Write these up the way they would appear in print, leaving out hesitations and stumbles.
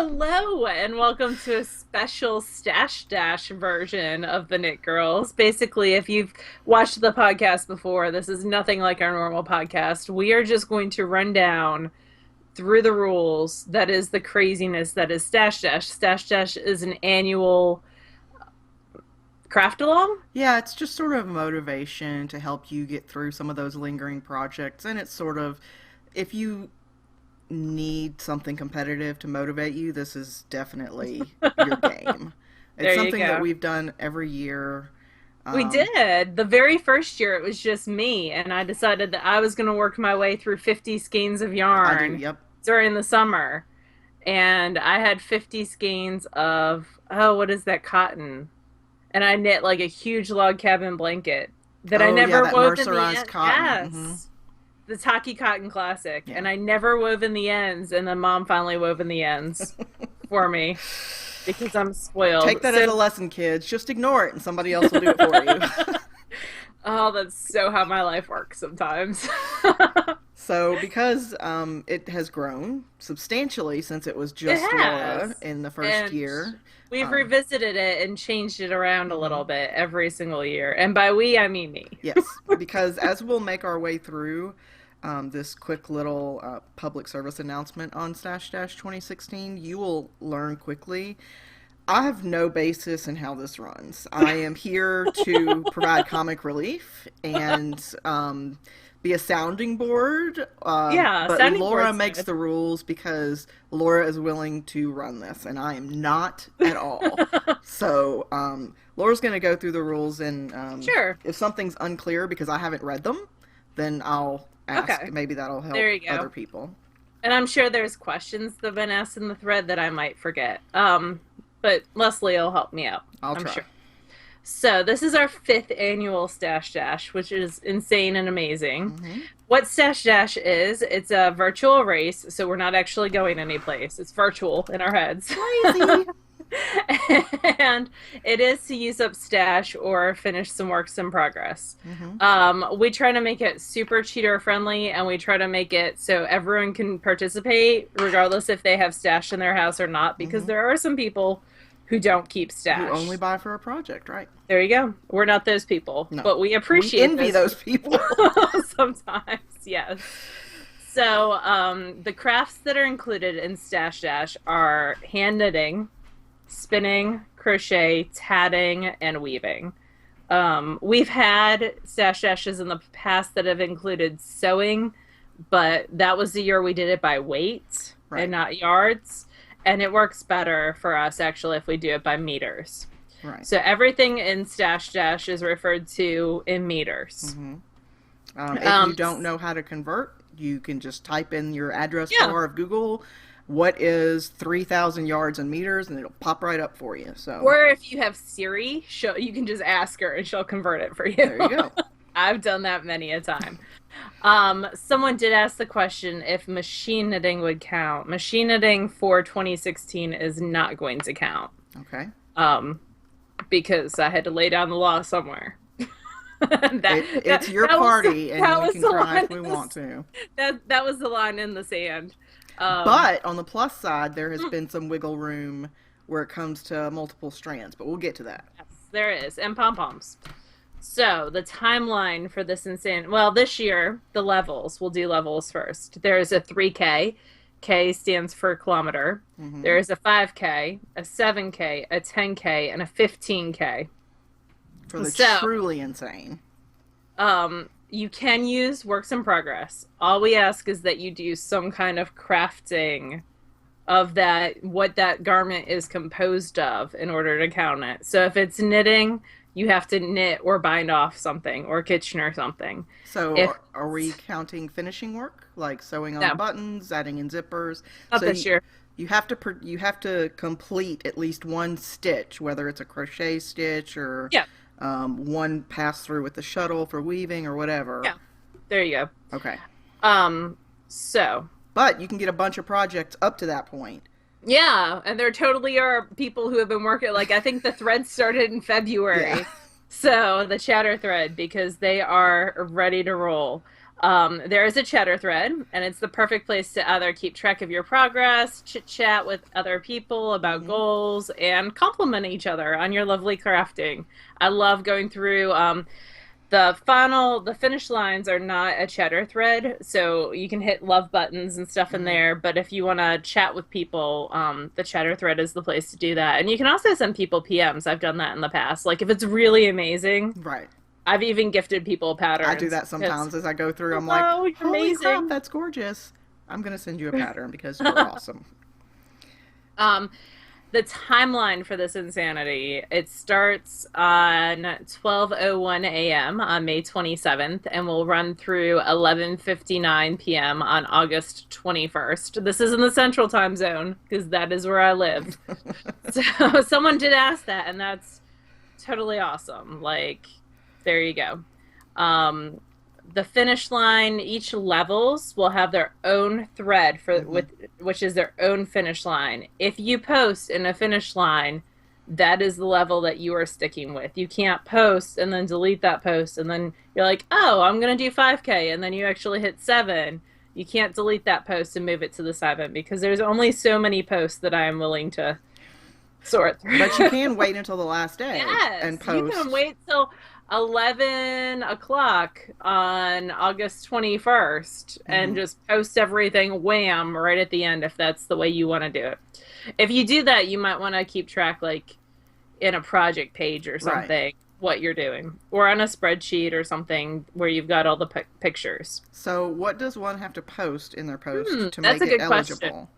Hello, and welcome to a special Stash Dash version of the Knit Girls. Basically, if you've watched the podcast before, this is nothing like our normal podcast. We are just going to run down through the rules that is the craziness that is Stash Dash. Stash Dash is an annual craft along. Yeah, it's just sort of motivation to help you get through some of those lingering projects. And it's sort of, if you need something competitive to motivate you, this is definitely your game. It's There you something that go. we've done every year. We Um, did. The very first year, it was just me, and I decided that I was going to work my way through 50 skeins of I do, yarn yep. during the summer. And I had 50 skeins of, oh, what is that, cotton? And I knit like a huge log cabin blanket that I Oh, yeah, never that wove in the mercerized end. cotton. Yes. The Taki Cotton Classic. Yeah. And I never wove in the ends, and then mom finally wove in the ends for me because I'm Take spoiled. that as a So, lesson, kids. Just ignore it and somebody else will do it for you. oh, that's so how my life works sometimes. So, because it has grown substantially since it was It just Laura has. in the first And year, we've um, revisited it and changed it around a little mhm. bit every single year. And by we, I mean me. Yes, because as we'll make our way through this quick little public service announcement on Stash Dash 2016, you will learn quickly. I have no basis in how this runs. I am here to provide comic relief and be a sounding board, Yeah, but sounding Laura board's makes good. the rules because Laura is willing to run this, and I am not at all. So Laura's going to go through the rules, and Sure. if something's unclear because I haven't read them, then I'll ask. Okay. Maybe that'll help There you other go. people. And I'm sure there's questions that have been asked in the thread that I might forget. But Leslie will help me out, I'll I'm try. sure. So this is our fifth annual Stash Dash, which is insane and amazing. Hmm. What Stash Dash is, it's a virtual race, so we're not actually going anyplace. It's virtual in our heads. Lazy. And it is to use up stash or finish some works in progress. Hmm. We try to make it super cheater friendly, and we try to make it so everyone can participate regardless if they have stash in their house or not, because Hmm. there are some people who don't keep Who only stash. buy for a project, right? There you go. We're not those people, No. but we We appreciate envy those those people people. sometimes. Yes. So, the crafts that are included in Stash Dash are hand knitting, spinning, crochet, tatting, and weaving. We've had Stash Dashes in the past that have included sewing, but that was the year we did it by weight and Right, not yards. And it works better for us actually if we do it by meters. right. So everything in Stash Dash is referred to in meters. Hmm. If you Um, don't know how to convert, you can just type in your address yeah. bar of Google, what is 3,000 yards in meters, and it'll pop right up for you. So Or if you have Siri, you can just ask her and she'll convert it for you. there you go. I've done that many a time. Someone did ask the question if machine knitting would count. Machine knitting for 2016 is not going to count. Okay. Um, because I had to lay down the law somewhere. It's your party, and that we was can the cry line if we want to. that was the line in the sand. Um, But on the plus side, there has been some wiggle room where it comes to multiple strands, but we'll get to that. yes, there is, and pom poms. So the timeline for this insane. Well, this year the levels. We'll do levels first. There is a 3K. K stands for kilometer. Hmm. There is a 5K, a 7K, a 10K, and a 15K. For the So, truly insane. you can use works in progress. All we ask is that you do some kind of crafting of that, what that garment is composed of in order to count it. So if it's knitting, you have to knit or bind off something or kitchen or something. So If are we counting finishing work, like sewing on the no, buttons, adding in zippers? not So this year. you have to you have to complete at least one stitch, whether it's a crochet stitch or Yeah, one pass through with the shuttle for weaving or whatever. yeah. There you go. Okay, So but you can get a bunch of projects up to that point. yeah, and there totally are people who have been working. Like I think the thread started in Yeah. February, so the chatter thread because they are ready to roll. There is a chatter thread, and it's the perfect place to either keep track of your progress, chit chat with other people about Hmm. goals, and compliment each other on your lovely crafting. I love going through the finish lines are not a chatter thread, so you can hit love buttons and stuff in Hmm. there. But if you want to chat with people, the chatter thread is the place to do that. And you can also send people PMs. I've done that in the past. Like if it's really amazing, Right. I've even gifted people I do patterns that because, sometimes as I go through. I'm like, hello, you're holy crap, amazing. that's gorgeous. I'm going to send you a pattern because you're awesome. um, the timeline for this insanity, it starts on 12:01 a.m. on May 27th and will run through 11:59 p.m. on August 21st. This is in the central time zone because that is where I live. So someone did ask that, and that's totally awesome. Like, there you go. Um, the finish line, each levels will have their own thread for Hmm. with which is their own finish line. If you post in a finish line, that is the level that you are sticking with. You can't post and then delete that post and then you're like, "Oh, I'm going to do 5K," and then you actually hit 7. You can't delete that post and move it to the 7 because there's only so many posts that I am willing to sort through. But you can wait until the last day and Yes, you can post. wait till 11 o'clock on August 21st and Hmm. just post everything wham right at the end if that's the way you want to do it. If you do that, you might want to keep track, like in a project page or Right. something, what you're doing, or on a spreadsheet or something where you've got all the pictures. So, what does one have to post in their post to That's make a it good question. eligible?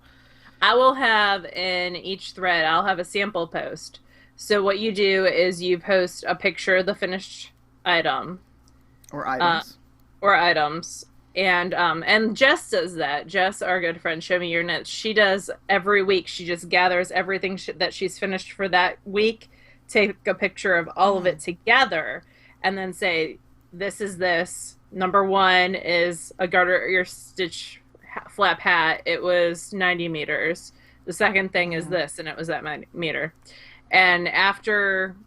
I will have in each thread, I'll have a sample post. So what you do is you post a picture of the finished item, Or uh, items? or items, and Jess does that. Jess, our good friend, Show Me Your Knits. She does every week. She just gathers everything that she's finished for that week, take a picture of all of Hmm. it together, and then say, "This is this." Number one is a garter ear stitch flap hat. It was 90 meters. The second thing is Hmm. this, and it was that meter. And after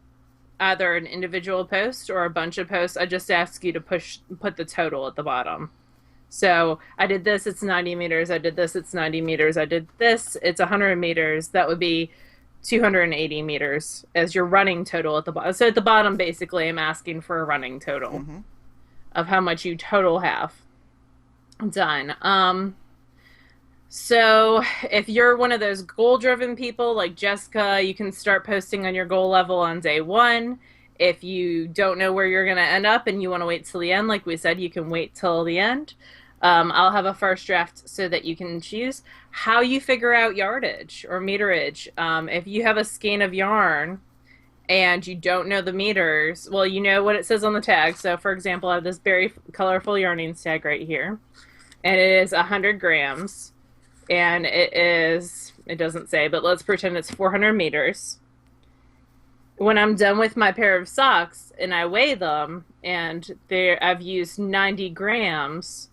either an individual post or a bunch of posts, I just ask you to put the total at the bottom. So I did this, it's 90 meters. I did this, it's 90 meters. I did this, it's 100 meters. That would be 280 meters as your running total at the bottom. So at the bottom, basically, I'm asking for a running total Hmm. of how much you total have done. So if you're one of those goal driven people like Jessica, you can start posting on your goal level on day one. If you don't know where you're going to end up and you want to wait till the end, like we said, you can wait till the end. I'll have a first draft so that you can choose how you figure out yardage or meterage. If you have a skein of yarn and you don't know the meters, well, you know what it says on the tag. So, for example, I have this very colorful yarnings tag right here, and it is 100 grams and it doesn't say, but let's pretend it's 400 meters. When I'm done with my pair of socks and I weigh them and I've used 90 grams,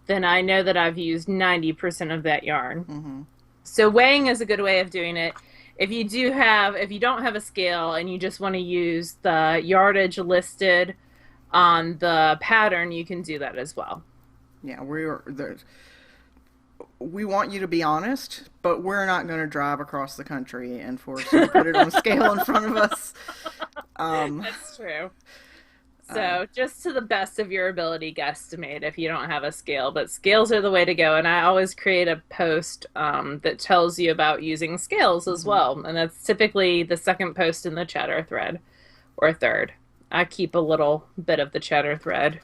then I know that I've used 90% of that yarn. Hmm. So weighing is a good way of doing it. If you don't have a scale and you just want to use the yardage listed on the pattern, you can do that as well. Yeah, we want you to be honest, but we're not going to drive across the country and force you to put it on a scale in front of us. Um, That's true. uh, So, just to the best of your ability, guesstimate if you don't have a scale. But scales are the way to go. And I always create a post that tells you about using scales as mhm. well. And that's typically the second post in the chatter thread or third. I keep a little bit of the chatter thread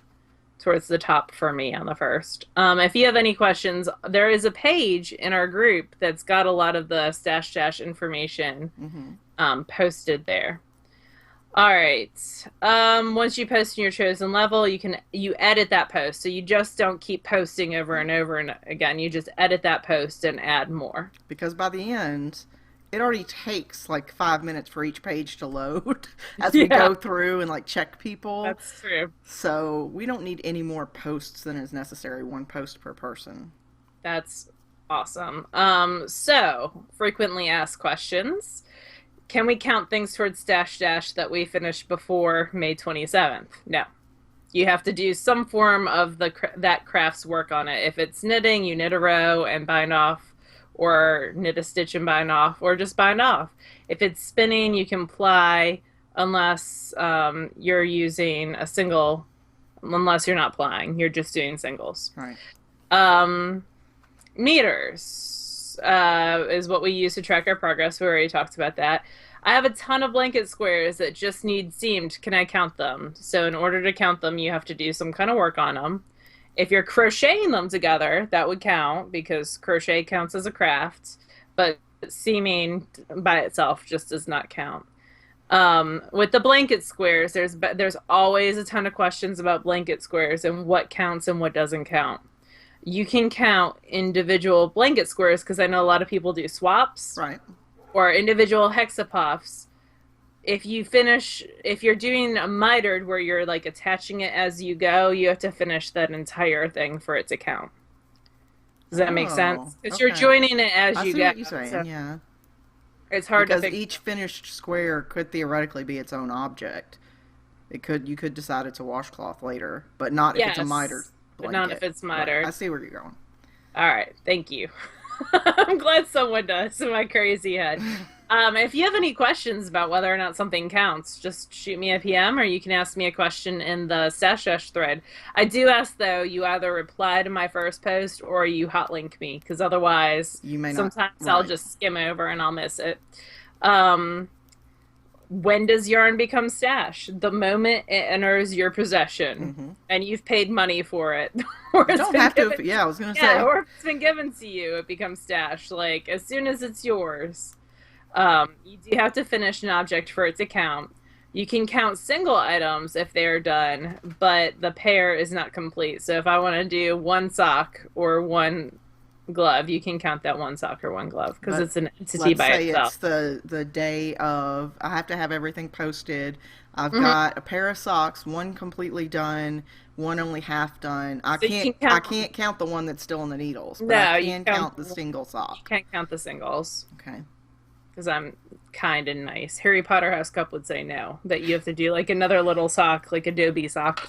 towards the top for me on the first. If you have any questions, there is a page in our group that's got a lot of the Stash Dash information Mhm. posted there. All right. Once you post in your chosen level, you edit that post. So you just don't keep posting over and over and again. You just edit that post and add more. Because by the end, it already takes like 5 minutes for each page to load as we Yeah, go through and like check people. that's true. So we don't need any more posts than is necessary, one post per person. That's awesome. So frequently asked questions. Can we count things towards Dash Dash that we finished before May 27th? No. You have to do some form of that craft's work on it. If it's knitting, you knit a row and bind off, or knit a stitch and bind off, or just bind off. If it's spinning, you can ply unless you're using a single, unless you're not plying, you're just doing singles. Right. Um, Meters is what we use to track our progress. We already talked about that. I have a ton of blanket squares that just need seamed. Can I count them? So in order to count them, you have to do some kind of work on them. If you're crocheting them together, that would count because crochet counts as a craft, but seaming by itself just does not count. With the blanket squares, there's always a ton of questions about blanket squares and what counts and what doesn't count. You can count individual blanket squares because I know a lot of people do swaps. Right. Or individual hexapuffs. If you're doing a mitered where you're like attaching it as you go, you have to finish that entire thing for it to count. Does that make sense? Because you're joining it as you go. I see what you're saying, yeah. It's hard because each finished square could theoretically be its own object. You could decide it's a washcloth later, but not if it's a mitered blanket. But not if it's mitered. I see where you're going. All right, thank you. I'm glad someone does in my crazy head. If you have any questions about whether or not something counts, just shoot me a PM or you can ask me a question in the Stash Dash thread. I do ask, though, you either reply to my first post or you hotlink me, because otherwise you may not, sometimes I'll just skim over and I'll miss it. When does yarn become stash? The moment it enters your possession and you've paid money for it. Or you don't have to. Yeah, I was going to say. Or if it's been given to you, it becomes stash. Like, as soon as it's yours. You do have to finish an object for it to count. You can count single items if they're done, but the pair is not complete. So if I want to do one sock or one glove, you can count that one sock or one glove because it's an entity by itself. Let's say it's the day of, I have to have everything posted. I've got a pair of socks, one completely done, one only half done. I can't count the one that's still in the needles, but I can count the single sock. You can't count the singles. Okay. Because I'm kind and nice. Harry Potter House Cup would say no, that you have to do like another little sock, like Adobe sock.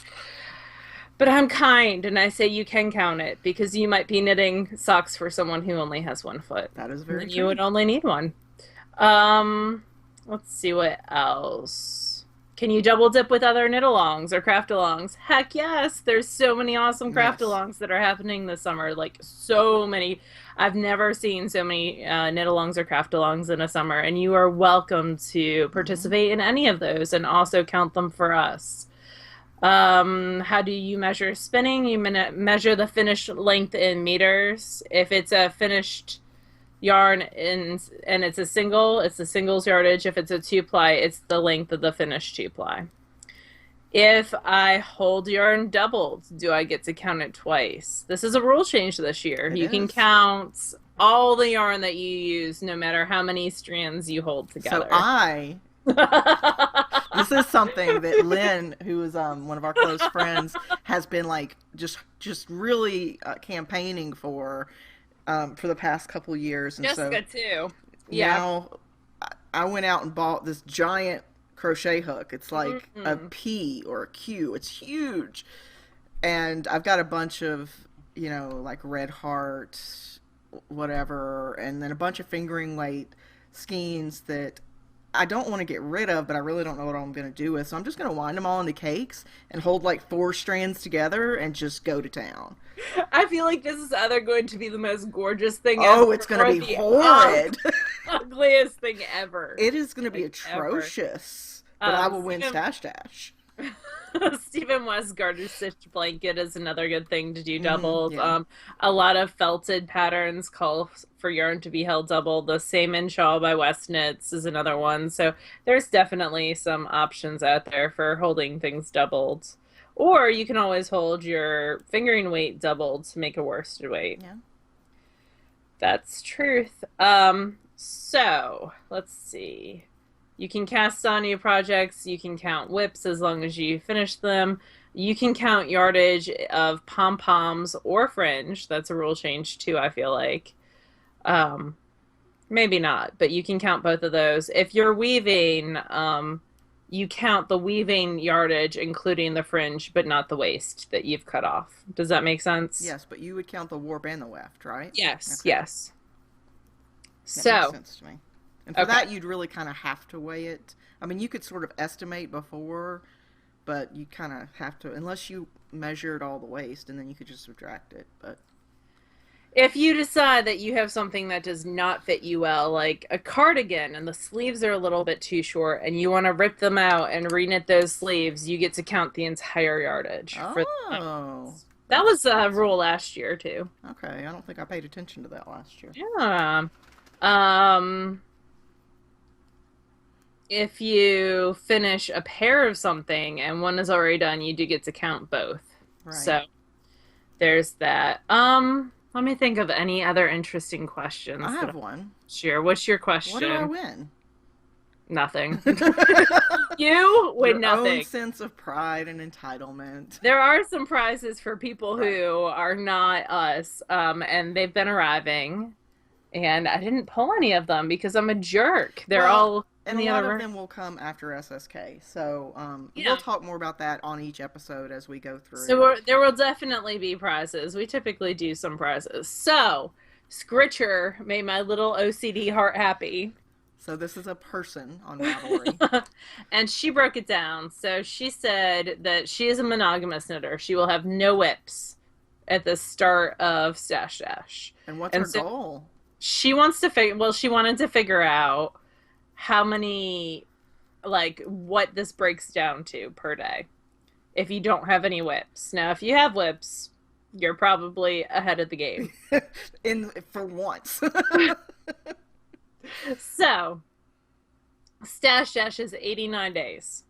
But I'm kind, and I say you can count it, because you might be knitting socks for someone who only has one foot. That is very true. You would only need one. Let's see what else. Can you double dip with other knit-alongs or craft-alongs? Heck yes! There's so many awesome craft-alongs that are happening this summer. Like, so many. I've never seen so many knit-alongs or craft-alongs in a summer, and you are welcome to participate in any of those and also count them for us. How do you measure spinning? You measure the finished length in meters. If it's a finished yarn and it's a single, it's the singles yardage. If it's a two-ply, it's the length of the finished two-ply. If I hold yarn doubled, do I get to count it twice? This is a rule change this year. You can count all the yarn that you use, no matter how many strands you hold together. This is something that Lynn, who is one of our close friends, has been like just really campaigning for the past couple years. And Jessica too. Yeah. Now I went out and bought this giant crochet hook. It's like a P or a Q. It's huge, and I've got a bunch of like Red Heart, whatever, and then a bunch of fingering weight skeins that I don't want to get rid of, but I really don't know what I'm going to do with. So I'm just going to wind them all into cakes and hold like 4 strands together and just go to town. I feel like this is either going to be the most gorgeous thing ever. Oh, it's going to be horrid. Ugliest thing ever. It is going to be atrocious. But I will win Stash Dash. Stephen West Garter Stitch Blanket is another good thing to do doubled. A lot of felted patterns call for yarn to be held double. The Seimin Shawl by West Knits is another one. So there's definitely some options out there for holding things doubled. Or you can always hold your fingering weight doubled to make a worsted weight. Yeah. That's truth. So let's see. You can cast on new projects. You can count whips as long as you finish them. You can count yardage of pom-poms or fringe. That's a rule change too, I feel like. Maybe not, but you can count both of those. If you're weaving, you count the weaving yardage, including the fringe, but not the waist that you've cut off. Does that make sense? Yes, but you would count the warp and the weft, right? Yes, Okay. yes. That makes So, sense to me. And for okay. that, you'd really kind of have to weigh it. I mean, you could sort of estimate before, but you kind of have to, unless you measured all the waist, and then you could just subtract it. But If you decide that you have something that does not fit you well, like a cardigan and the sleeves are a little bit too short and you want to rip them out and reknit those sleeves, you get to count the entire yardage for oh, that that's was a fancy. rule last year too. Okay, I don't think I paid attention to that last year. Yeah. Um, if you finish a pair of something and one is already done, you do get to count both. Right. So there's that. Let me think of any other interesting I questions that I have one. share. What's your What do I question? win? Nothing. You win Your own nothing. sense of pride and entitlement. There are some prizes for people Right. who are not us, and they've been arriving, and I didn't pull any of them because I'm a jerk. They're Well, all in and a the lot other of room. them will come after SSK. So we'll Yeah. talk more about that on each episode as we go So through. there will definitely be prizes. We typically do some prizes. So, Scritcher made my little OCD heart happy. So this is a person on Ravelry. And she broke it down. So she said that she is a monogamous knitter. She will have no whips at the start of Stash Dash. And what's And her so goal? she wants to figure, well, she wanted to figure out how many, like, what this breaks down to per day if you don't have any whips. Now, if you have whips, you're probably ahead of the game. In for once. So, Stash Dash is 89 days.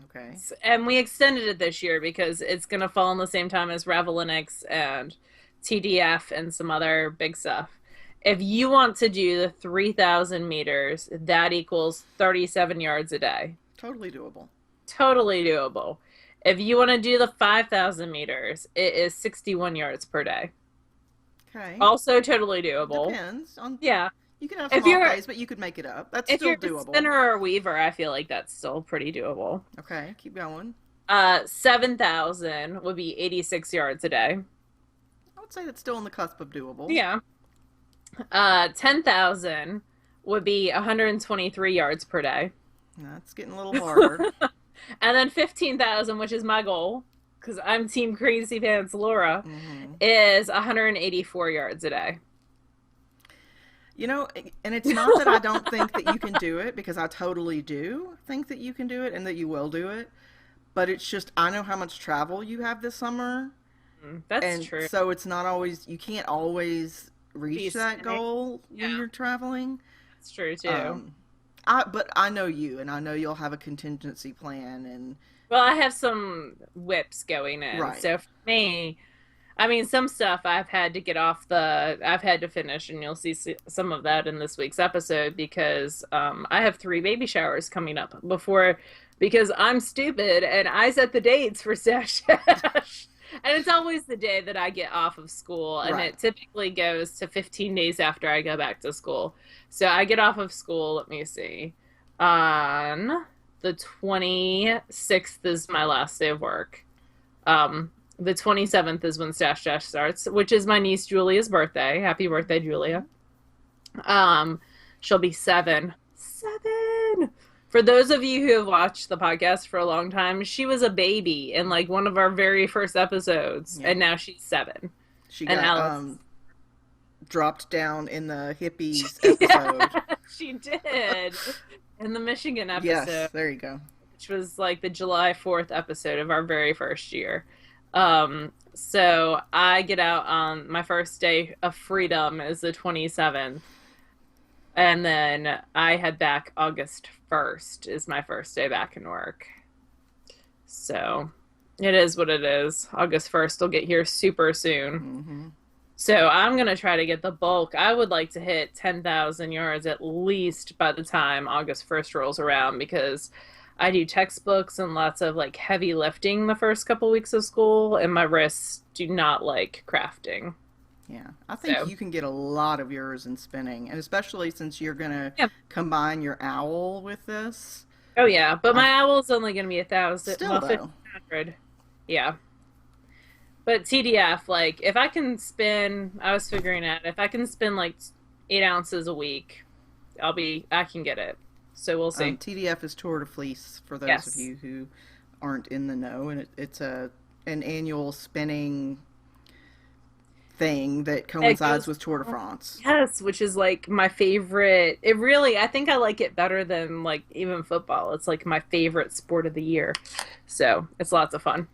Okay. And we extended it this year because it's going to fall in the same time as Ravelinix and TDF and some other big stuff. If you want to do the 3,000 meters, that equals 37 yards a day. Totally doable. Totally doable. If you want to do the 5,000 meters, it is 61 yards per day. Okay. Also totally doable. Depends on. Yeah. You can have some If off you're days, but you could make it up. That's if still you're a doable. spinner or a weaver, I feel like that's still pretty doable. Okay, keep going. 7,000 would be 86 yards a day. I would say that's still on the cusp of doable. Yeah. 10,000 would be 123 yards per day. That's getting a little harder. And then 15,000, which is my goal, because I'm Team Crazy Pants Laura, Hmm. is 184 yards a day. You know, and it's not that I don't think that you can do it, because I totally do think that you can do it and that you will do it. But it's just, I know how much travel you have this summer. That's And true. so it's not always, you can't always Be reach that spinning. goal when Yeah, you're traveling. that's true too. Um, but I know you, and I know you'll have a contingency plan, and Well, I have some whips going in. right. So for me, I mean, some stuff I've had to finish, and you'll see some of that in this week's episode because I have 3 baby showers coming up because I'm stupid and I set the dates for Stash Dash. And it's always the day that I get off of school, and Right. it typically goes to 15 days after I go back to school. So I get off of school, let me see, on the 26th is my last day of work. The 27th is when Stash Dash starts, which is my niece Julia's birthday. Happy birthday, Julia. Um, she'll be 7. 7. For those of you who have watched the podcast for a long time, she was a baby in like one of our very first episodes, Yeah. and now she's 7. She And got Alice, dropped down in the hippies yeah, episode. she did in the Michigan Yes, episode, there you go. which was like the July 4th episode of our very first year. So I get out on my first day of freedom is the 27th. And then I head back August 1st is my first day back in work. So it is what it is. August 1st will get here super soon. Hmm. So I'm going to try to get the bulk. I would like to hit 10,000 yards at least by the time August 1st rolls around because I do textbooks and lots of like heavy lifting the first couple weeks of school, and my wrists do not like crafting. Yeah, I think So, you can get a lot of yours in spinning, and especially since you're gonna yeah. combine your owl with this. Oh yeah, but I my owl's only going to be 1,000, still well, though. 1,500. Yeah. But TDF, like, if I can spin, I was figuring out, if I can spin like 8 ounces a week, I can get it. So we'll see. TDF is Tour de Fleece for those of Yes. you who aren't in the know, and it's an annual spinning thing that It coincides goes, with Tour de France. yes, which is like my favorite. It really, I think I like it better than like even football. It's like my favorite sport of the year. So it's lots of fun.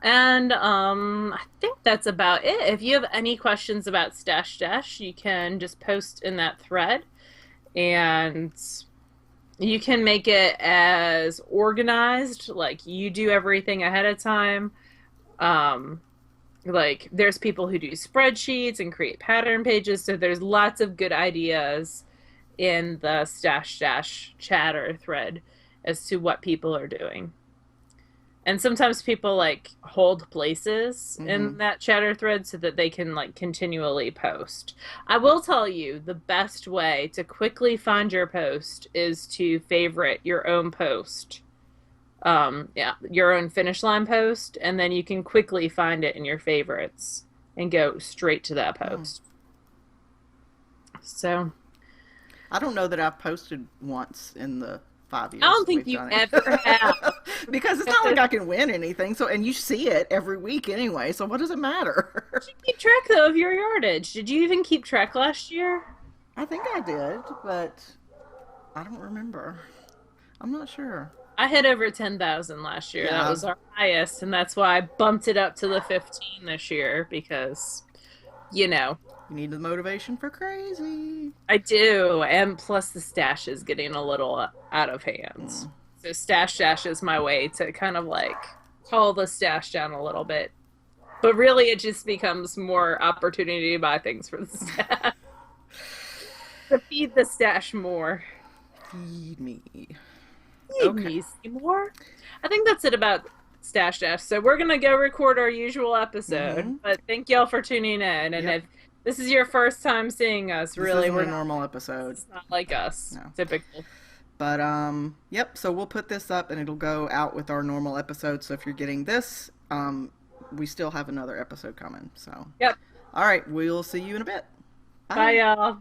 And I think that's about it. If you have any questions about Stash Dash, you can just post in that thread and you can make it as organized, like you do everything ahead of time. Um, like there's people who do spreadsheets and create pattern pages, so there's lots of good ideas in the Stash Dash chatter thread as to what people are doing. And sometimes people like hold places Mm-hmm. in that chatter thread so that they can like continually post. I will tell you the best way to quickly find your post is to favorite your own post. Yeah, your own finish line post, and then you can quickly find it in your favorites and go straight to that Hmm. post. So I don't know that I've posted once in the five I years don't that think we've you done it. ever have. Because it's not like I can win anything. So, and you see it every week anyway. So, what does it matter? You keep track though of your yardage. Did you even keep track last year? I think I did, but I don't remember. I'm not sure. I hit over 10,000 last year. That Yeah, was our highest, and that's why I bumped it up to the 15 this year because, you know, you need the motivation for crazy. I do. And plus, the stash is getting a little out of hand. Mm. So, Stash Dash is my way to kind of like cull the stash down a little bit. But really, it just becomes more opportunity to buy things for the stash, to feed the stash more. Feed me. Feed Okay. me, Seymour. I think that's it about Stash Dash. So we're gonna go record our usual episode. Mm-hmm. But thank y'all for tuning in. And Yep. if this is your first time seeing us, This really, isn't we're a not. normal episode. It's not like us. No. Typical. But yep, so we'll put this up and it'll go out with our normal episode. So if you're getting this, we still have another episode coming. So Yep. all right, we'll see you in a bit. Bye, Bye. y'all.